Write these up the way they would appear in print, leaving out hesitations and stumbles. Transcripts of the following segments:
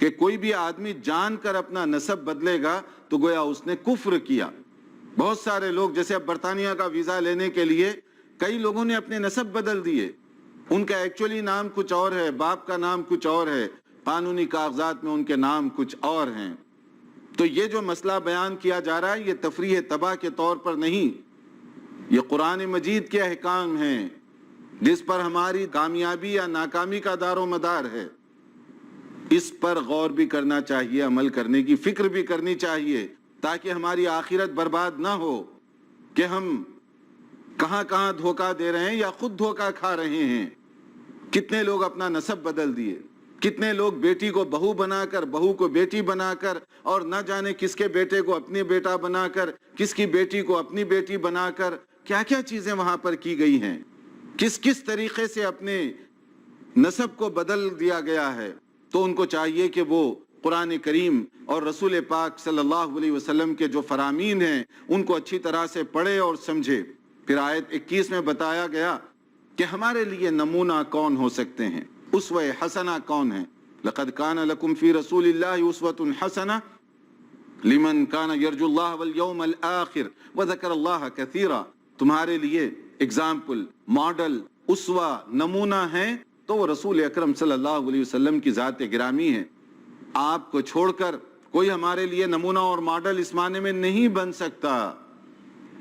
کہ کوئی بھی آدمی جان کر اپنا نسب بدلے گا تو گویا اس نے کفر کیا۔ بہت سارے لوگ جیسے اب برطانیہ کا ویزا لینے کے لیے کئی لوگوں نے اپنے نسب بدل دیے، ان کا ایکچولی نام کچھ اور ہے، باپ کا نام کچھ اور ہے، قانونی کاغذات میں ان کے نام کچھ اور ہیں۔ تو یہ جو مسئلہ بیان کیا جا رہا ہے یہ تفریح تباہ کے طور پر نہیں، یہ قرآن مجید کے احکام ہیں جس پر ہماری کامیابی یا ناکامی کا دار و مدار ہے۔ اس پر غور بھی کرنا چاہیے، عمل کرنے کی فکر بھی کرنی چاہیے تاکہ ہماری آخرت برباد نہ ہو کہ ہم کہاں کہاں دھوکہ دے رہے ہیں یا خود دھوکہ کھا رہے ہیں۔ کتنے لوگ اپنا نسب بدل دیے، کتنے لوگ بیٹی کو بہو بنا کر، بہو کو بیٹی بنا کر، اور نہ جانے کس کے بیٹے کو اپنی بیٹا بنا کر، کس کی بیٹی کو اپنی بیٹی بنا کر، کیا کیا چیزیں وہاں پر کی گئی ہیں، کس طریقے سے اپنے نسب کو بدل دیا گیا ہے۔ تو ان کو چاہیے کہ وہ قرآن کریم اور رسول پاک صلی اللہ علیہ وسلم کے جو فرامین ہیں ان کو اچھی طرح سے پڑھے اور سمجھے۔ پھر آیت 21 میں بتایا گیا کہ ہمارے لیے نمونہ کون ہو سکتے ہیں، اسوہ حسنہ کون ہے۔ لقد کان لکم فی رسول اللہ اسوۃ حسنہ لمن کان یرجو اللہ والیوم الآخر وذکر اللہ کثیرا۔ تمہارے لیے اگزامپل، ماڈل، اسوہ، نمونہ ہیں تو وہ رسول اکرم صلی اللہ علیہ وسلم کی ذات گرامی ہے۔ آپ کو چھوڑ کر کوئی ہمارے لیے نمونہ اور ماڈل اس معنی میں نہیں بن سکتا۔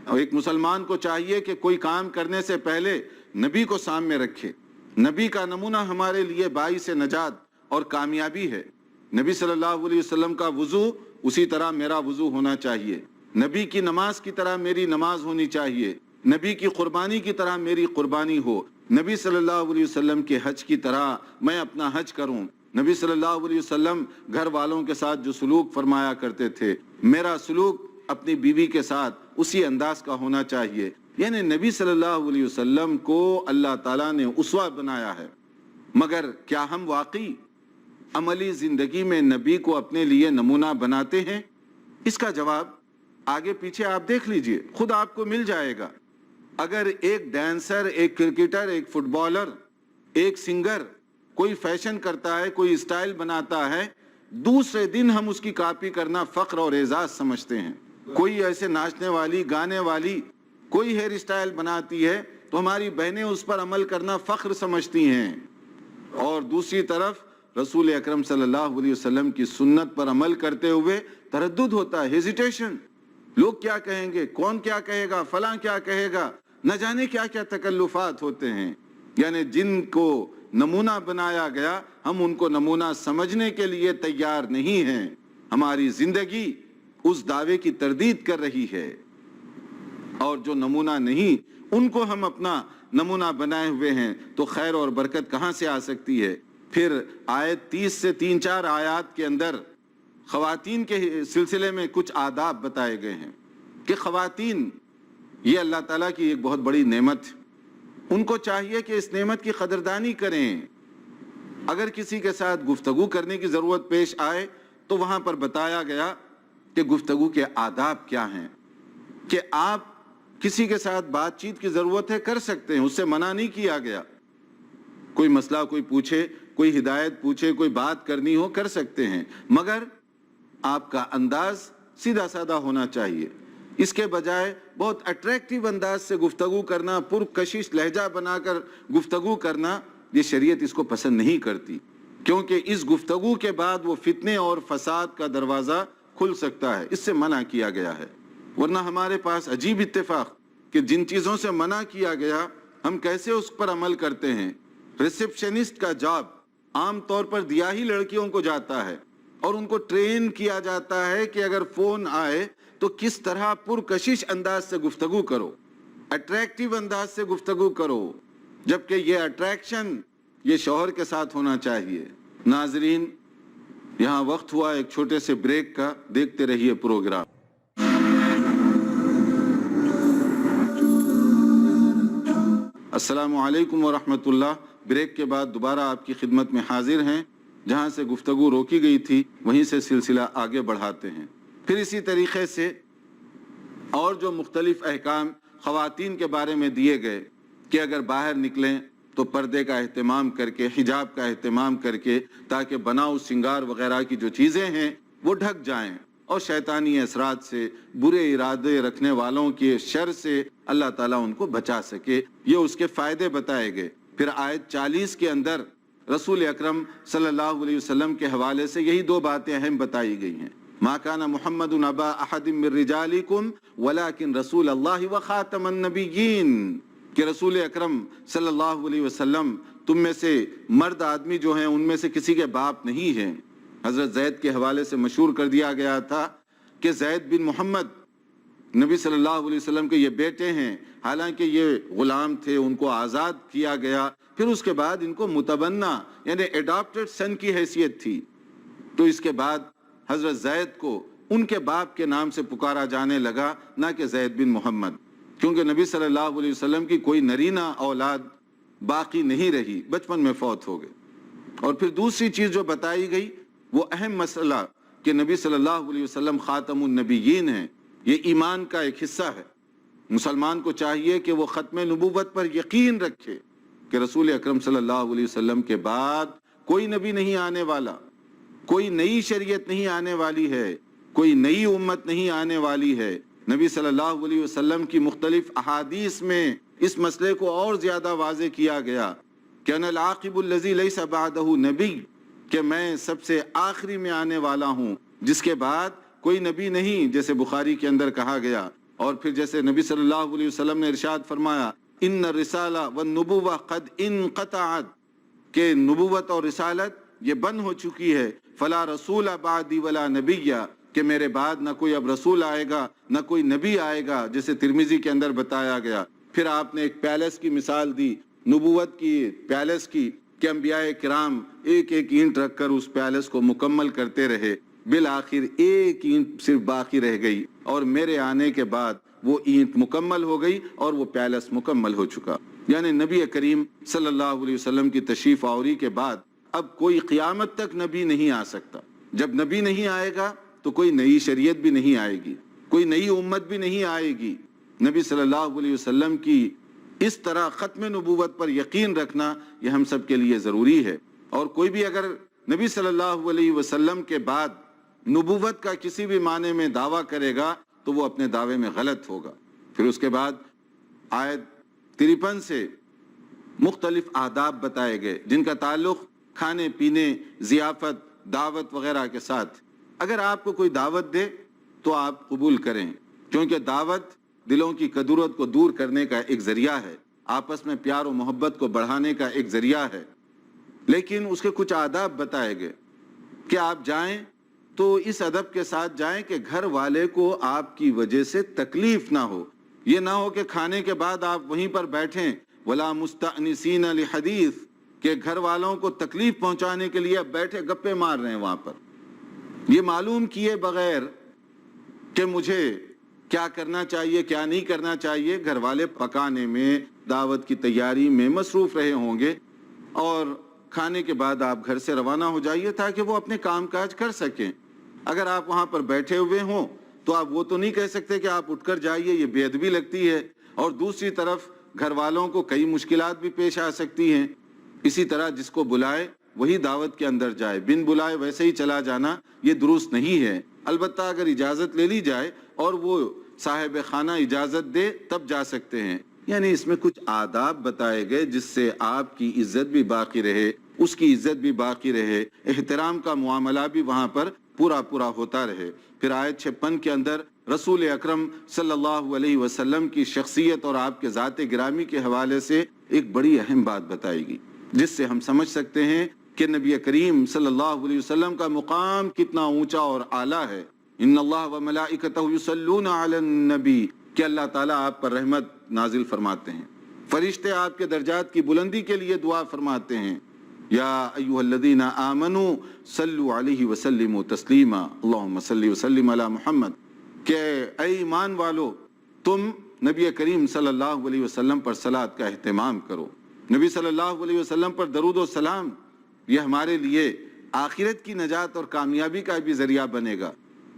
اور ایک مسلمان کو چاہیے کہ کوئی کام کرنے سے پہلے نبی کو سامنے رکھے۔ نبی کا نمونہ ہمارے لیے باعث نجات اور کامیابی ہے۔ نبی صلی اللہ علیہ وسلم کا وضو اسی طرح میرا وضو ہونا چاہیے، نبی کی نماز کی طرح میری نماز ہونی چاہیے، نبی کی قربانی کی طرح میری قربانی ہو، نبی صلی اللہ علیہ وسلم کے حج کی طرح میں اپنا حج کروں۔ نبی صلی اللہ علیہ وسلم گھر والوں کے ساتھ جو سلوک فرمایا کرتے تھے، میرا سلوک اپنی بیوی کے ساتھ اسی انداز کا ہونا چاہیے۔ یعنی نبی صلی اللہ علیہ وسلم کو اللہ تعالیٰ نے اسوہ بنایا ہے، مگر کیا ہم واقعی عملی زندگی میں نبی کو اپنے لیے نمونہ بناتے ہیں؟ اس کا جواب آگے پیچھے آپ دیکھ لیجئے، خود آپ کو مل جائے گا۔ اگر ایک ڈانسر، ایک کرکٹر، ایک فٹ بالر، ایک سنگر کوئی فیشن کرتا ہے، کوئی اسٹائل بناتا ہے، دوسرے دن ہم اس کی کاپی کرنا فخر اور اعزاز سمجھتے ہیں۔ کوئی ایسے ناچنے والی، گانے والی کوئی ہیئر اسٹائل بناتی ہے تو ہماری بہنیں اس پر عمل کرنا فخر سمجھتی ہیں، اور دوسری طرف رسول اکرم صلی اللہ علیہ وسلم کی سنت پر عمل کرتے ہوئے تردد ہوتا ہے، ہیزیٹیشن۔ لوگ کیا کہیں گے، کون کیا کہے گا، فلاں کیا کہے گا، نہ جانے کیا کیا تکلفات ہوتے ہیں۔ یعنی جن کو نمونہ بنایا گیا ہم ان کو نمونہ سمجھنے کے لیے تیار نہیں ہیں۔ ہماری زندگی اس دعوے کی تردید کر رہی ہے، اور جو نمونہ نہیں ان کو ہم اپنا نمونہ بنائے ہوئے ہیں، تو خیر اور برکت کہاں سے آ سکتی ہے؟ پھر آیت 30 سے 3-4 آیات کے اندر خواتین کے سلسلے میں کچھ آداب بتائے گئے ہیں کہ خواتین یہ اللہ تعالیٰ کی ایک بہت بڑی نعمت ہے، ان کو چاہیے کہ اس نعمت کی قدردانی کریں۔ اگر کسی کے ساتھ گفتگو کرنے کی ضرورت پیش آئے تو وہاں پر بتایا گیا کہ گفتگو کے آداب کیا ہیں، کہ آپ کسی کے ساتھ بات چیت کی ضرورت ہے کر سکتے ہیں، اس سے منع نہیں کیا گیا۔ کوئی مسئلہ کوئی پوچھے، کوئی ہدایت پوچھے، کوئی بات کرنی ہو کر سکتے ہیں، مگر آپ کا انداز سیدھا سادہ ہونا چاہیے۔ اس کے بجائے بہت اٹریکٹیو انداز سے گفتگو کرنا، پرکشش لہجہ بنا کر گفتگو کرنا، یہ شریعت اس کو پسند نہیں کرتی، کیونکہ اس گفتگو کے بعد وہ فتنے اور فساد کا دروازہ کھل سکتا ہے، اس سے منع کیا گیا ہے۔ ورنہ ہمارے پاس عجیب اتفاق کہ جن چیزوں سے منع کیا گیا ہم کیسے اس پر عمل کرتے ہیں۔ ریسپشنسٹ کا جاب عام طور پر دیا ہی لڑکیوں کو جاتا ہے، اور ان کو ٹرین کیا جاتا ہے کہ اگر فون آئے تو کس طرح پرکشش انداز سے گفتگو کرو، اٹریکٹیو انداز سے گفتگو کرو، جبکہ یہ اٹریکشن یہ شوہر کے ساتھ ہونا چاہیے۔ ناظرین، یہاں وقت ہوا ایک چھوٹے سے بریک کا، دیکھتے رہیے پروگرام۔ السلام علیکم ورحمۃ اللہ۔ بریک کے بعد دوبارہ آپ کی خدمت میں حاضر ہیں۔ جہاں سے گفتگو روکی گئی تھی وہیں سے سلسلہ آگے بڑھاتے ہیں۔ پھر اسی طریقے سے اور جو مختلف احکام خواتین کے بارے میں دیے گئے کہ اگر باہر نکلیں تو پردے کا اہتمام کر کے، حجاب کا اہتمام کر کے، تاکہ بناؤ سنگار وغیرہ کی جو چیزیں ہیں وہ ڈھک جائیں، اور شیطانی اثرات سے، برے ارادے رکھنے والوں کے شر سے اللہ تعالیٰ ان کو بچا سکے۔ یہ اس کے فائدے بتائے گئے۔ پھر آیت 40 کے اندر رسول اکرم صلی اللہ علیہ وسلم کے حوالے سے یہی دو باتیں اہم بتائی گئی ہیں۔ ما کان محمد ابا احد من رجالکم ولکن رسول اللہ وخاتم النبیین، کہ رسول اکرم صلی اللہ علیہ وسلم تم میں سے مرد آدمی جو ہیں ان میں سے کسی کے باپ نہیں ہیں۔ حضرت زید کے حوالے سے مشہور کر دیا گیا تھا کہ زید بن محمد نبی صلی اللہ علیہ وسلم کے یہ بیٹے ہیں، حالانکہ یہ غلام تھے، ان کو آزاد کیا گیا، پھر اس کے بعد ان کو متبنہ یعنی اڈاپٹڈ سن کی حیثیت تھی، تو اس کے بعد حضرت زید کو ان کے باپ کے نام سے پکارا جانے لگا، نہ کہ زید بن محمد، کیونکہ نبی صلی اللہ علیہ وسلم کی کوئی نرینہ اولاد باقی نہیں رہی، بچپن میں فوت ہو گئے۔ اور پھر دوسری چیز جو بتائی گئی وہ اہم مسئلہ کہ نبی صلی اللہ علیہ وسلم خاتم النبیین ہیں، یہ ایمان کا ایک حصہ ہے۔ مسلمان کو چاہیے کہ وہ ختم نبوت پر یقین رکھے کہ رسول اکرم صلی اللہ علیہ وسلم کے بعد کوئی نبی نہیں آنے والا، کوئی نئی شریعت نہیں آنے والی ہے، کوئی نئی امت نہیں آنے والی ہے۔ نبی صلی اللہ علیہ وسلم کی مختلف احادیث میں اس مسئلے کو اور زیادہ واضح کیا گیا کہ انا العاقب الذی لیس بعدہ نبی، کہ میں سب سے آخری میں آنے والا ہوں، جس کے بعد کوئی نبی نہیں، جیسے بخاری کے اندر کہا گیا۔ اور پھر جیسے نبی صلی اللہ علیہ وسلم نے ارشاد فرمایا ان الرسالہ والنبوہ قد انقطعت، کہ نبوت اور رسالت یہ بند ہو چکی ہے، فلا رسول بعدی ولا نبی، کہ میرے بعد نہ کوئی اب رسول آئے گا نہ کوئی نبی آئے گا، جیسے ترمذی کے اندر بتایا گیا۔ پھر آپ نے ایک پیلس کی مثال دی، نبوت کی پیلس کی، کہ انبیاء کرام ایک ایک اینٹ رکھ کر اس پیلس کو مکمل کرتے رہے، بالآخر ایک اینٹ صرف باقی رہ گئی، اور میرے آنے کے بعد وہ اینٹ مکمل ہو گئی اور وہ پیلس مکمل ہو چکا۔ یعنی نبی کریم صلی اللہ علیہ وسلم کی تشریف آوری کے بعد اب کوئی قیامت تک نبی نہیں آ سکتا۔ جب نبی نہیں آئے گا تو کوئی نئی شریعت بھی نہیں آئے گی، کوئی نئی امت بھی نہیں آئے گی۔ نبی صلی اللہ علیہ وسلم کی اس طرح ختم نبوت پر یقین رکھنا یہ ہم سب کے لیے ضروری ہے۔ اور کوئی بھی اگر نبی صلی اللہ علیہ وسلم کے بعد نبوت کا کسی بھی معنی میں دعویٰ کرے گا تو وہ اپنے دعوے میں غلط ہوگا۔ پھر اس کے بعد آیت 53 سے مختلف آداب بتائے گئے جن کا تعلق کھانے پینے، ضیافت، دعوت وغیرہ کے ساتھ۔ اگر آپ کو کوئی دعوت دے تو آپ قبول کریں، کیونکہ دعوت دلوں کی کدورت کو دور کرنے کا ایک ذریعہ ہے، آپس میں پیار و محبت کو بڑھانے کا ایک ذریعہ ہے۔ لیکن اس کے کچھ آداب بتائے گئے کہ آپ جائیں تو اس ادب کے ساتھ جائیں کہ گھر والے کو آپ کی وجہ سے تکلیف نہ ہو۔ یہ نہ ہو کہ کھانے کے بعد آپ وہیں پر بیٹھیں، ولا مستأنسین لحدیث، کہ گھر والوں کو تکلیف پہنچانے کے لیے اب بیٹھے گپے مار رہے ہیں وہاں پر، یہ معلوم کیے بغیر کہ مجھے کیا کرنا چاہیے کیا نہیں کرنا چاہیے۔ گھر والے پکانے میں، دعوت کی تیاری میں مصروف رہے ہوں گے، اور کھانے کے بعد آپ گھر سے روانہ ہو جائیے تاکہ وہ اپنے کام کاج کر سکیں۔ اگر آپ وہاں پر بیٹھے ہوئے ہوں تو آپ وہ تو نہیں کہہ سکتے کہ آپ اٹھ کر جائیے، یہ بے ادبی لگتی ہے، اور دوسری طرف گھر والوں کو کئی مشکلات بھی پیش آ سکتی ہیں۔ اسی طرح جس کو بلائے وہی دعوت کے اندر جائے، بن بلائے ویسے ہی چلا جانا یہ درست نہیں ہے۔ البتہ اگر اجازت لے لی جائے اور وہ صاحب خانہ اجازت دے تب جا سکتے ہیں۔ یعنی اس میں کچھ آداب بتائے گئے جس سے آپ کی عزت بھی باقی رہے، اس کی عزت بھی باقی رہے، احترام کا معاملہ بھی وہاں پر پورا ہوتا رہے۔ پھر آیت 56 کے اندر رسول اکرم صلی اللہ علیہ وسلم کی شخصیت اور آپ کے ذات گرامی کے حوالے سے ایک بڑی اہم بات بتائی گئی، جس سے ہم سمجھ سکتے ہیں کہ نبی کریم صلی اللہ علیہ وسلم کا مقام کتنا اونچا اور اعلیٰ ہے۔ ان اللہ و ملائکتہ یصلون علی النبی، کہ اللہ تعالیٰ آپ پر رحمت نازل فرماتے ہیں، فرشتے آپ کے درجات کی بلندی کے لیے دعا فرماتے ہیں۔ یا ایھا الذین آمنوا صلوا علیہ وسلموا تسلیما، اللہم صلی وسلم علی محمد، کہ اے ایمان والو تم نبی کریم صلی اللہ علیہ وسلم پر صلاۃ کا اہتمام کرو۔ نبی صلی اللہ علیہ وسلم پر درود و سلام یہ ہمارے لیے آخرت کی نجات اور کامیابی کا بھی ذریعہ بنے گا،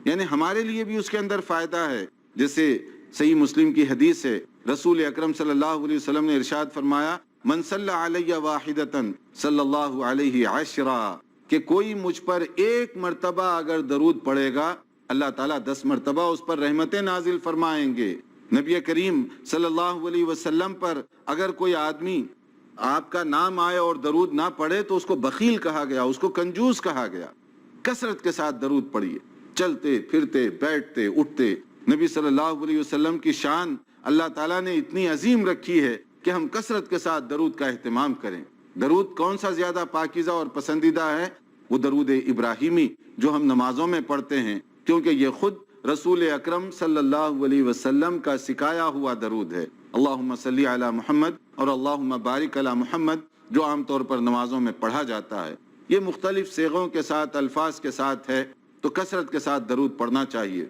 یعنی ہمارے لیے بھی اس کے اندر فائدہ ہے۔ جیسے صحیح مسلم کی حدیث ہے، رسول اکرم صلی اللہ علیہ وسلم نے ارشاد فرمایا من صلی علیہ واحدتن صلی اللہ علیہ عشرا، کہ کوئی مجھ پر ایک مرتبہ اگر درود پڑھے گا اللہ تعالیٰ 10 مرتبہ اس پر رحمتیں نازل فرمائیں گے۔ نبی کریم صلی اللہ علیہ وسلم پر اگر کوئی آدمی آپ کا نام آئے اور درود نہ پڑھے تو اس کو بخیل کہا گیا، اس کو کنجوس کہا گیا۔ کثرت کے ساتھ درود پڑھیے، چلتے پھرتے بیٹھتے اٹھتے۔ نبی صلی اللہ علیہ وسلم کی شان اللہ تعالیٰ نے اتنی عظیم رکھی ہے کہ ہم کثرت کے ساتھ درود کا اہتمام کریں۔ درود کون سا زیادہ پاکیزہ اور پسندیدہ ہے؟ وہ درود ابراہیمی جو ہم نمازوں میں پڑھتے ہیں، کیونکہ یہ خود رسول اکرم صلی اللہ علیہ وسلم کا سکھایا ہوا درود ہے۔ اللہم صلی علی محمد اور اللہم بارک علی محمد، جو عام طور پر نمازوں میں پڑھا جاتا ہے۔ یہ مختلف صیغوں کے ساتھ الفاظ کے ساتھ ہے، تو کثرت کے ساتھ درود پڑھنا چاہیے۔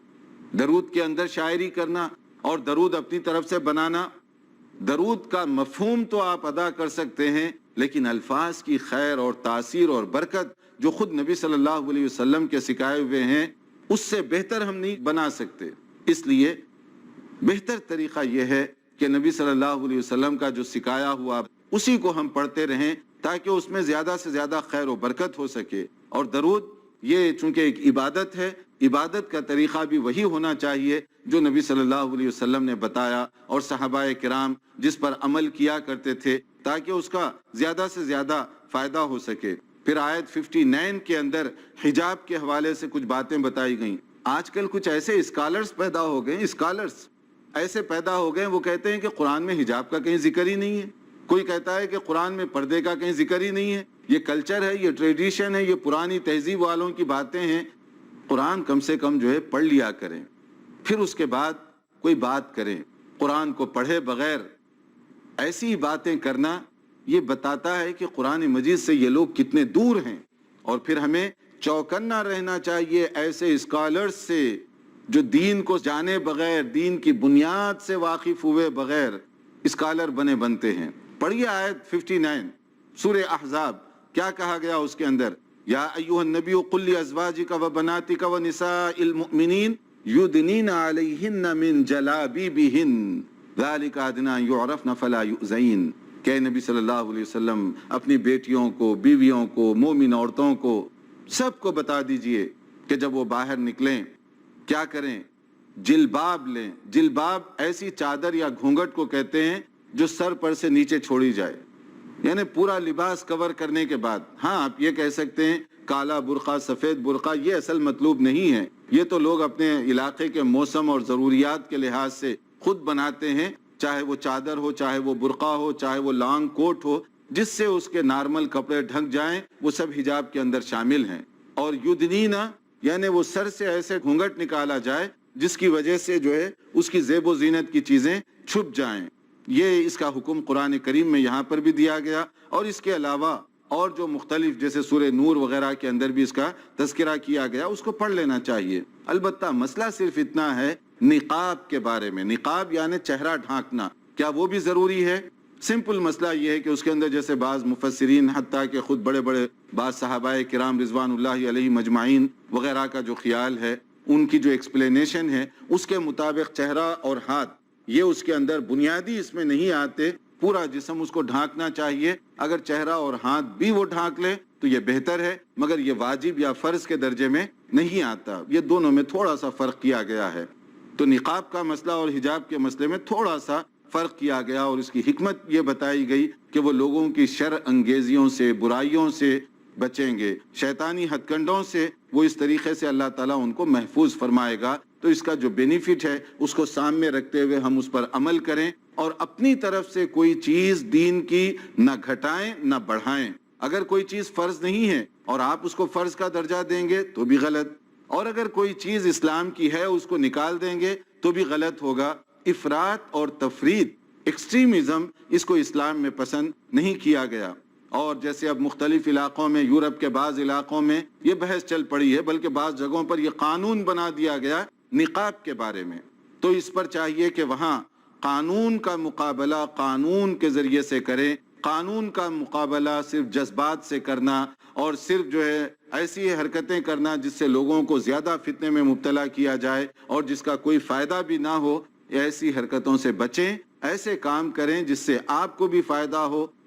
درود کے اندر شاعری کرنا اور درود اپنی طرف سے بنانا، درود کا مفہوم تو آپ ادا کر سکتے ہیں، لیکن الفاظ کی خیر اور تاثیر اور برکت جو خود نبی صلی اللہ علیہ وسلم کے سکھائے ہوئے ہیں، اس سے بہتر ہم نہیں بنا سکتے۔ اس لیے بہتر طریقہ یہ ہے کہ نبی صلی اللہ علیہ وسلم کا جو سکھایا ہوا اسی کو ہم پڑھتے رہیں، تاکہ اس میں زیادہ سے زیادہ خیر و برکت ہو سکے۔ اور درود یہ چونکہ ایک عبادت ہے، عبادت کا طریقہ بھی وہی ہونا چاہیے جو نبی صلی اللہ علیہ وسلم نے بتایا اور صحابہ کرام جس پر عمل کیا کرتے تھے، تاکہ اس کا زیادہ سے زیادہ فائدہ ہو سکے۔ پھر آیت 59 کے اندر حجاب کے حوالے سے کچھ باتیں بتائی گئیں۔ آج کل کچھ ایسے اسکالرز پیدا ہو گئے، اسکالرز ایسے پیدا ہو گئے، وہ کہتے ہیں کہ قرآن میں حجاب کا کہیں ذکر ہی نہیں ہے۔ کوئی کہتا ہے کہ قرآن میں پردے کا کہیں ذکر ہی نہیں ہے، یہ کلچر ہے، یہ ٹریڈیشن ہے، یہ پرانی تہذیب والوں کی باتیں ہیں۔ قرآن کم سے کم جو ہے پڑھ لیا کریں، پھر اس کے بعد کوئی بات کریں۔ قرآن کو پڑھے بغیر ایسی باتیں کرنا یہ بتاتا ہے کہ قرآن مجید سے یہ لوگ کتنے دور ہیں۔ اور پھر ہمیں چوکنا رہنا چاہیے ایسے اسکالرز سے جو دین کو جانے بغیر، دین کی بنیاد سے واقف ہوئے بغیر اسکالر بنتے ہیں۔ پڑھیے آیت 59 سورہ احزاب، کیا کہا گیا اس کے اندر؟ یا ایھا النبی قل لازواجک وبناتک ونساء المؤمنین یدنین علیہن من جلابیبہن ذلک ادنی ان یعرفن فلا یؤذین۔ کہ نبی صلی اللہ علیہ وسلم اپنی بیٹیوں کو، بیویوں کو، مومن عورتوں کو، سب کو بتا دیجئے کہ جب وہ باہر نکلیں کیا کریں؟ جلباب لیں۔ جلباب ایسی چادر یا گھونگھٹ کو کہتے ہیں جو سر پر سے نیچے چھوڑی جائے، یعنی پورا لباس کور کرنے کے بعد۔ ہاں آپ یہ کہہ سکتے ہیں کالا برقع، سفید برقع، یہ اصل مطلوب نہیں ہے، یہ تو لوگ اپنے علاقے کے موسم اور ضروریات کے لحاظ سے خود بناتے ہیں، چاہے وہ چادر ہو، چاہے وہ برقع ہو، چاہے وہ لانگ کوٹ ہو، جس سے اس کے نارمل کپڑے ڈھک جائیں، وہ سب حجاب کے اندر شامل ہیں۔ اور یدنینا یعنی وہ سر سے ایسے گھونگھٹ نکالا جائے جس کی وجہ سے جو ہے اس کی زیب و زینت کی چیزیں چھپ جائیں۔ یہ اس کا حکم قرآن کریم میں یہاں پر بھی دیا گیا، اور اس کے علاوہ اور جو مختلف جیسے سورہ نور وغیرہ کے اندر بھی اس کا تذکرہ کیا گیا، اس کو پڑھ لینا چاہیے۔ البتہ مسئلہ صرف اتنا ہے نقاب کے بارے میں، نقاب یعنی چہرہ ڈھانکنا، کیا وہ بھی ضروری ہے؟ سمپل مسئلہ یہ ہے کہ اس کے اندر جیسے بعض مفسرین، حتیٰ کہ خود بڑے بڑے بعض صحابہ کرام رضوان اللہ علیہ مجمعین وغیرہ کا جو خیال ہے، ان کی جو ایکسپلینیشن ہے، اس کے مطابق چہرہ اور ہاتھ یہ اس کے اندر بنیادی اس میں نہیں آتے، پورا جسم اس کو ڈھانکنا چاہیے۔ اگر چہرہ اور ہاتھ بھی وہ ڈھانک لے تو یہ بہتر ہے، مگر یہ واجب یا فرض کے درجے میں نہیں آتا، یہ دونوں میں تھوڑا سا فرق کیا گیا ہے۔ تو نقاب کا مسئلہ اور حجاب کے مسئلے میں تھوڑا سا فرق کیا گیا، اور اس کی حکمت یہ بتائی گئی کہ وہ لوگوں کی شر انگیزیوں سے، برائیوں سے بچیں گے، شیطانی ہتھ کنڈوں سے وہ اس طریقے سے اللہ تعالیٰ ان کو محفوظ فرمائے گا۔ تو اس کا جو بینیفٹ ہے اس کو سامنے رکھتے ہوئے ہم اس پر عمل کریں، اور اپنی طرف سے کوئی چیز دین کی نہ گھٹائیں نہ بڑھائیں۔ اگر کوئی چیز فرض نہیں ہے اور آپ اس کو فرض کا درجہ دیں گے تو بھی غلط، اور اگر کوئی چیز اسلام کی ہے اس کو نکال دیں گے تو بھی غلط ہوگا۔ افراط اور تفریط، ایکسٹریمزم، اس کو اسلام میں پسند نہیں کیا گیا۔ اور جیسے اب مختلف علاقوں میں، یورپ کے بعض علاقوں میں یہ بحث چل پڑی ہے، بلکہ بعض جگہوں پر یہ قانون بنا دیا گیا نقاب کے بارے میں، تو اس پر چاہیے کہ وہاں قانون کا مقابلہ قانون کے ذریعے سے کریں۔ قانون کا مقابلہ صرف جذبات سے کرنا اور صرف جو ہے ایسی حرکتیں کرنا جس سے لوگوں کو زیادہ فتنے میں مبتلا کیا جائے اور جس کا کوئی فائدہ بھی نہ ہو، ایسی حرکتوں سے بچیں، ایسے کام کریں جس سے آپ کو بھی فائدہ ہو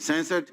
66